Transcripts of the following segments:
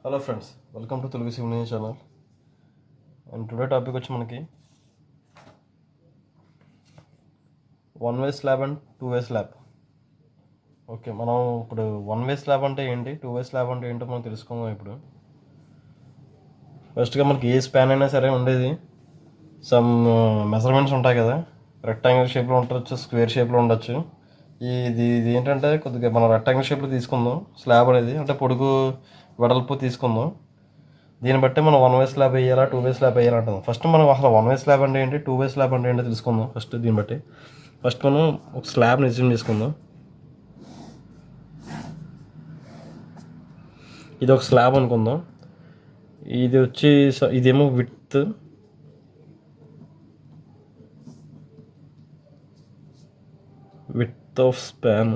Hello friends, welcome to Telugu civil engineer channel. And today topic వచ్చి మనకి 1 way slab and 2 way slab. Okay, మనం ఇప్పుడు 1 way slab అంటే ఏంటి, 2 వే స్లాబ్ అంటే ఏంటో మనం తెలుసుకుందాం. ఇప్పుడు ఫస్ట్గా మనకి ఏ స్పాన్ అయినా సరే ఉండేది సమ్ మెజర్మెంట్స్ ఉంటాయి కదా. రెక్టాంగిల్ షేప్లో ఉండొచ్చు, స్క్వేర్ షేప్లో ఉండొచ్చు. ఇది ఇది ఏంటంటే కొద్దిగా మనం రెక్టాంగిల్ షేప్లో తీసుకుందాం స్లాబ్ అనేది, అంటే పొడుగు వెడల్పు తీసుకుందాం. దీన్ని బట్టి మనం 1 వే స్లాబ్ వేయాలా, 2 వే స్లాబ్ వేయాలంటాం. ఫస్ట్ మనం అసలు 1 వే స్లాబ్ అంటే ఏంటి, 2 వే స్లాబ్ అంటే ఏంటో తెలుసుకుందాం. దీన్ని బట్టి ఫస్ట్ మనం ఒక స్లాబ్ని అజ్యూమ్ చేసుకుందాం. ఇది ఒక స్లాబ్ అనుకుందాం. ఇది వచ్చి ఇదేమో విడ్త్ ఆఫ్ స్పాన్,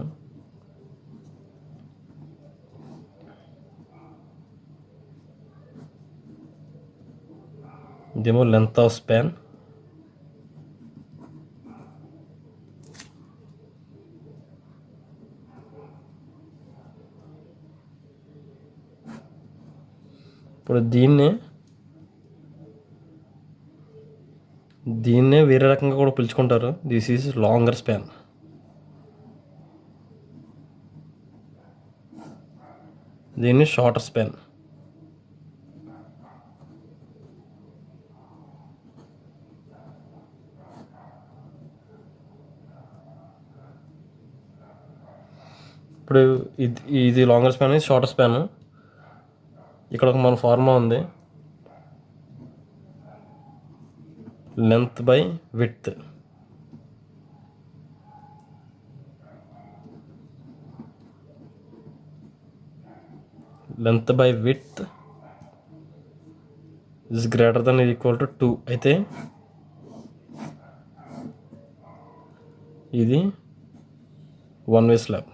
ఇదేమో లెంత్ ఆఫ్ స్పాన్. ఇప్పుడు దీన్నే వేరే రకంగా కూడా పిలుచుకుంటారు. This is longer span. దీన్ని షార్టర్ స్పాన్. ఇప్పుడు ఇది లాంగర్ స్పాన్, ఇది షార్టర్ స్పాన్. ఇక్కడ ఒక మన ఫార్ములా ఉంది, length by width. Length by width is greater than equal to 2 అయితే ఇది 1 వే స్లాబ్.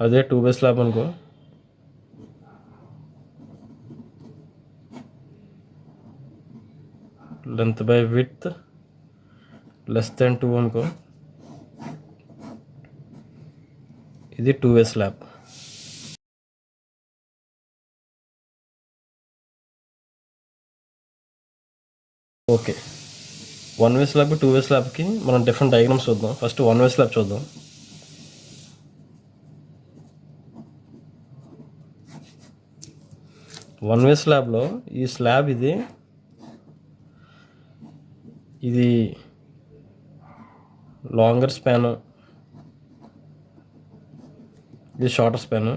అదే 2 వే స్లాబ్ అనుకో, length by width less than 2 అనుకో, ఇది 2 way slab. Okay, 1 way slab 2 way స్లాబ్కి మనం డిఫరెంట్ డయాగ్రామ్స్ చూద్దాం. ఫస్ట్ 1 వే స్లాబ్ చూద్దాం. 1 వే స్లాబ్లో ఈ స్లాబ్ ఇది లాంగర్ స్పాను, ఇది షార్టర్ స్పాను.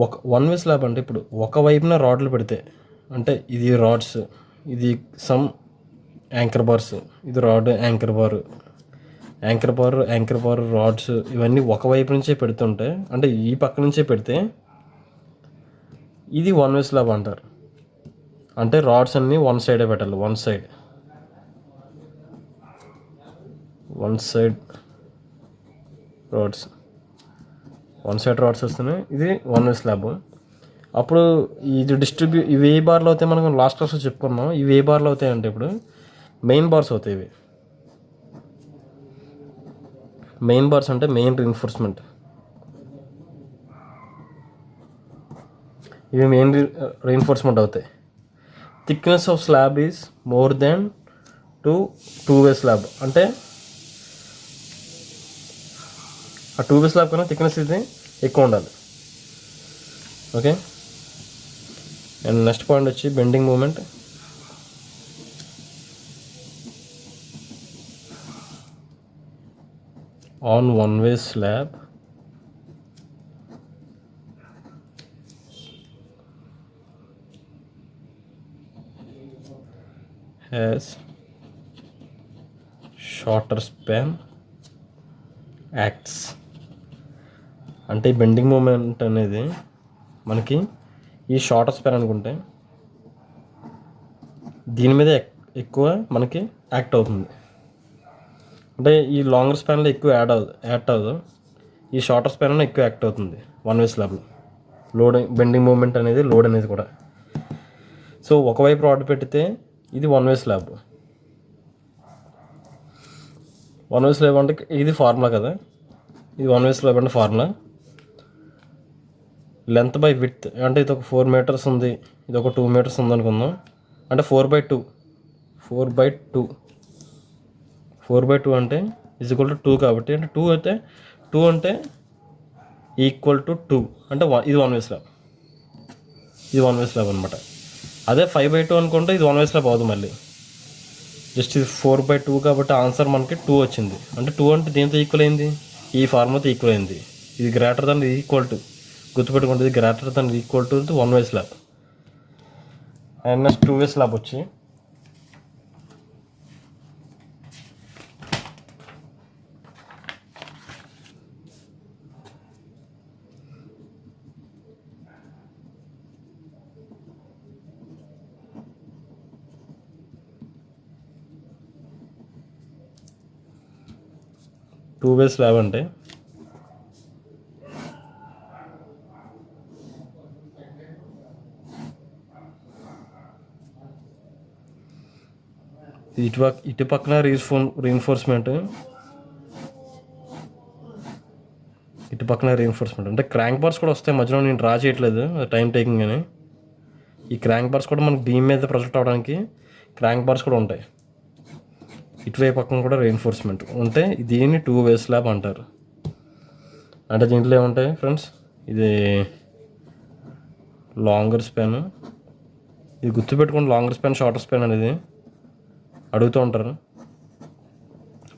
ఒక 1 వే స్లాబ్ అంటే ఇప్పుడు ఒకవైపున రాడ్లు పెడితే, అంటే ఇది రాడ్స్, ఇది సమ్ యాంకర్ బార్స్, ఇది రాడ్ యాంకర్ బార్ రాడ్స్, ఇవన్నీ ఒకవైపు నుంచే పెడుతుంటే, అంటే ఈ పక్క నుంచే పెడితే ఇది 1 వే స్లాబ్ అంటారు. అంటే రాడ్స్ అన్నీ వన్ సైడే పెట్టాలి, వన్ సైడ్ రాడ్స్, వస్తేనే ఇది 1 వే స్లాబ్. అప్పుడు ఇది ఇవి ఏ బార్లు అవుతాయి, మనం లాస్ట్ క్లాస్లో చెప్పుకున్నాం. ఇవి ఏ బార్లు అవుతాయి అంటే ఇప్పుడు మెయిన్ బార్స్ అవుతాయి. మెయిన్ బార్స్ అంటే మెయిన్ రీఎన్ఫోర్స్మెంట్. ఇవి మెయిన్ రీఎన్ఫోర్స్మెంట్ అవుతాయి. Thickness of slab is more than 2 way slab. అంటే ఆ 2 వే స్లాబ్ కన్నా థిక్నెస్ ఇది ఎక్కువ ఉండాలి. ఓకే, అండ్ నెక్స్ట్ పాయింట్ వచ్చి bending moment. On 1 way slab has shorter span acts. అంటే ఈ బెండింగ్ మూమెంట్ అనేది మనకి ఈ షార్టర్ స్పాన్ అనుకుంటే దీని మీద ఎక్కువ మనకి యాక్ట్ అవుతుంది. అంటే ఈ లాంగర్ స్పాన్లో ఎక్కువ యాక్ట్ అవ్వదు, ఈ షార్టర్ స్పాన్లో ఎక్కువ యాక్ట్ అవుతుంది 1 వే స్లాబ్లో. బెండింగ్ మూమెంట్ అనేది, లోడ్ అనేది కూడా. సో ఒకవైపు రాడ్ పెడితే ఇది 1 way slab, one way slab అంటే ఇది ఫార్ములా కదా, ఇది వన్ వే స్లాబ్ అంటే ఫార్ములా లెంత్ బై విడ్త్. అంటే ఇది ఒక 4 మీటర్స్ ఉంది, ఇది ఒక 2 మీటర్స్ ఉంది అనుకుందాం. అంటే 4/2 4/2 అంటే ఈక్వల్ టు 2 కాబట్టి, అంటే 2 అంటే ఈక్వల్ టు 2 అంటే ఇది వన్ వే స్లాబ్, ఇది వన్ వే స్లాబ్ అనమాట. అదే 5/2 అనుకుంటే ఇది వన్ వే స్లాబ్ అవుతుంది మళ్ళీ. జస్ట్ ఇది 4/2 కాబట్టి ఆన్సర్ మనకి 2 వచ్చింది. అంటే 2 అంటే దేంతో ఈక్వల్ అయింది, ఈ ఫార్ములాతో ఈక్వల్ అయింది. ఇది గ్రేటర్ దాన్ ఈక్వల్ టు, గుర్తుపెట్టుకుంటే ఇది greater than equal to one way slab. And next 2 way slab వచ్చి అంటే ఇటు పక్కన రీఎన్ఫోర్స్మెంట్, ఇటు పక్కన రీఎన్ఫోర్స్మెంట్. అంటే క్రాంక్ బార్స్ కూడా వస్తాయి మధ్యలో, నేను డ్రా చేయట్లేదు, టైం టేకింగ్ అని. ఈ క్రాంక్ బార్స్ కూడా మనకి బీమ్ మీద ప్రొజెక్ట్ అవ్వడానికి క్రాంక్ బార్స్ కూడా ఉంటాయి. ఇటువైపు పక్కన కూడా రీఎన్ఫోర్స్మెంట్ ఉంటే దీన్ని 2 వే స్లాబ్ అంటారు. అంటే దీంట్లో ఏముంటాయి ఫ్రెండ్స్, ఇది లాంగర్ స్పాన్, ఇది గుర్తుపెట్టుకోండి, లాంగర్ స్పాన్ షార్టర్ స్పాన్ అనేది అడుగుతూ ఉంటారు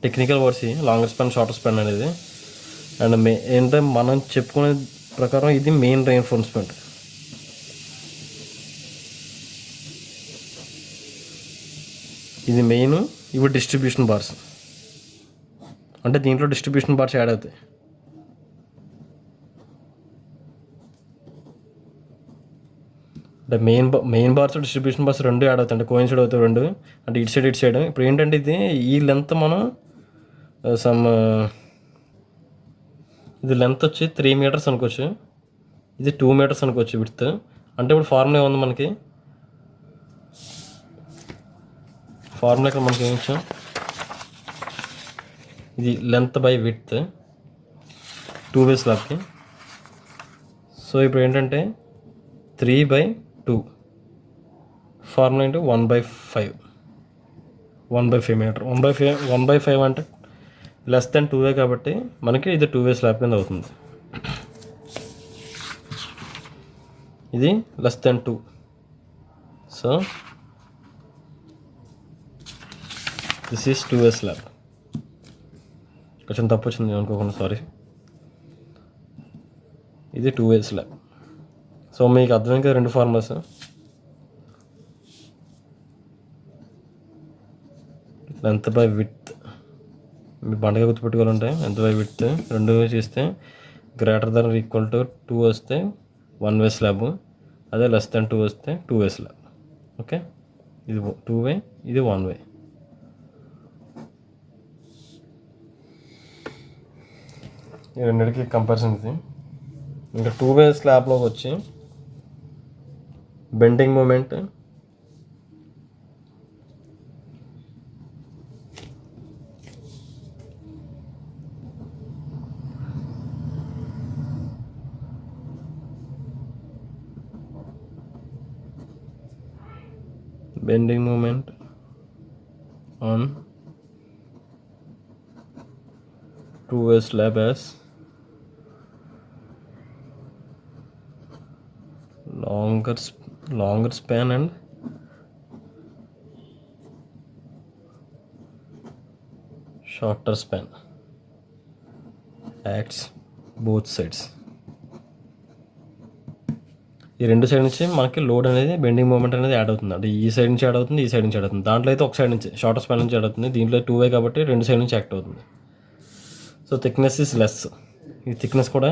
technical words, longer span shorter span అనేది. అండ్ ఏంటంటే మనం చెప్పుకునే ప్రకారం ఇది మెయిన్ రీఎన్ఫోర్స్మెంట్. ఇది మెయిన్, ఇవి డిస్ట్రిబ్యూషన్ బార్స్. అంటే దీంట్లో డిస్ట్రిబ్యూషన్ బార్స్ యాడ్ అవుతాయి. అంటే మెయిన్ బార్స్ డిస్ట్రిబ్యూషన్ బార్స్ రెండు యాడ్ అవుతాయి, అంటే కోయిన్సైడ్ అవుతాయి రెండు. అంటే ఇటు సైడ్. ఇప్పుడు ఏంటంటే ఇది ఈ లెంత్ మనం ఇది లెంత్ వచ్చి 3 మీటర్స్ అనుకోవచ్చు, ఇది 2 మీటర్స్ అనుకోవచ్చు విడ్త్. అంటే ఇప్పుడు ఫార్ములా ఏముంది మనకి, ఫార్ములా ఇక్కడ మనకి ఏమి ఇచ్చాం, ఇది లెంత్ బై విడ్త్ 2 వే స్లాబ్కి. సో ఇప్పుడు ఏంటంటే 3/2 ఫార్ములా ఇంటూ 1/5 మీటర్. 1/5 అంటే లెస్ దెన్ 2 వే కాబట్టి మనకి ఇది 2 వే స్లాబ్ కింద అవుతుంది. ఇది less than 2, so this is 2 way slab. కొంచెం తప్పు వచ్చింది అనుకోకుండా, సారీ. ఇది 2 వే స్లాబ్. సో మీకు అర్థమైంది కదా రెండు ఫార్ములాస్. లెంత్ బై విడ్త్ మీ బండగా గుర్తుపెట్టుకోవాలంటే లెంత్ బై విడ్త్ రెండు చేస్తే గ్రేటర్ దాన్ ఈక్వల్ టు 2 వస్తే 1 వే స్లాబ్, అదే లెస్ దాన్ 2 వస్తే 2 వే స్లాబ్. ఓకే, ఇది 2 వే, ఇది 1 వే. ఈ రెండింటికి కంపారిజన్ ఇది. ఇంకా 2 వే స్లాబ్లోకి వచ్చి bending moment, bending moment on 2 way slab as longer span and shorter span acts both sides. ఈ రెండు సైడ్ నుంచి మనకి లోడ్ అనేది బెండింగ్ మూమెంట్ అనేది యాడ్ అవుతుంది. అంటే ఈ సైడ్ నుంచి యాడ్ అవుతుంది, ఈ సైడ్ నుంచి యాడ్ అవుతుంది. దాంట్లో అయితే ఒక సైడ్ నుంచి షార్టర్ స్పాన్ నుంచి యాడ్ అవుతుంది, దీంట్లో 2 వే కాబట్టి రెండు సైడ్ నుంచి యాక్ట్ అవుతుంది. సో థిక్నెస్ ఈజ్ లెస్, ఈ థిక్నెస్ కూడా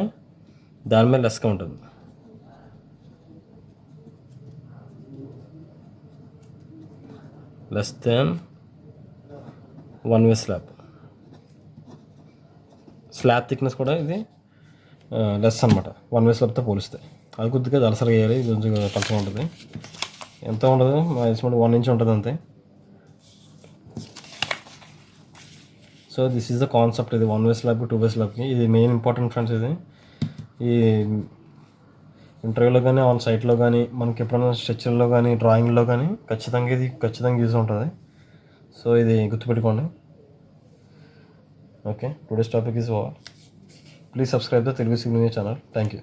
దాని మీద లెస్గా ఉంటుంది. Less than 1 way slab thickness కూడా ఇది లెస్ అనమాట 1 వే స్లాబ్తో పోలిస్తే. అది కొద్దిగా దలసరి వేయాలి, ఇది కొంచెం పలసగా ఉంటుంది. ఎంత ఉండదు, మా ఎస్టిమేట్ 1 ఇంచ్ ఉంటుంది అంతే. So this is the concept. ఇది 1 వే స్లాబ్ 2 వే స్లాబ్కి ఇది మెయిన్ ఇంపార్టెంట్ ఫ్రెండ్స్. ఇది ఈ ఇంటర్వ్యూలో కానీ ఆన్ సైట్లో కానీ మనకి ఎప్పుడైనా స్ట్రక్చర్లో కానీ డ్రాయింగ్లో కానీ ఖచ్చితంగా యూజ్ ఉంటుంది. సో ఇది గుర్తుపెట్టుకోండి. Okay, today's topic is over. Please subscribe the Telugu signal channel. Thank you.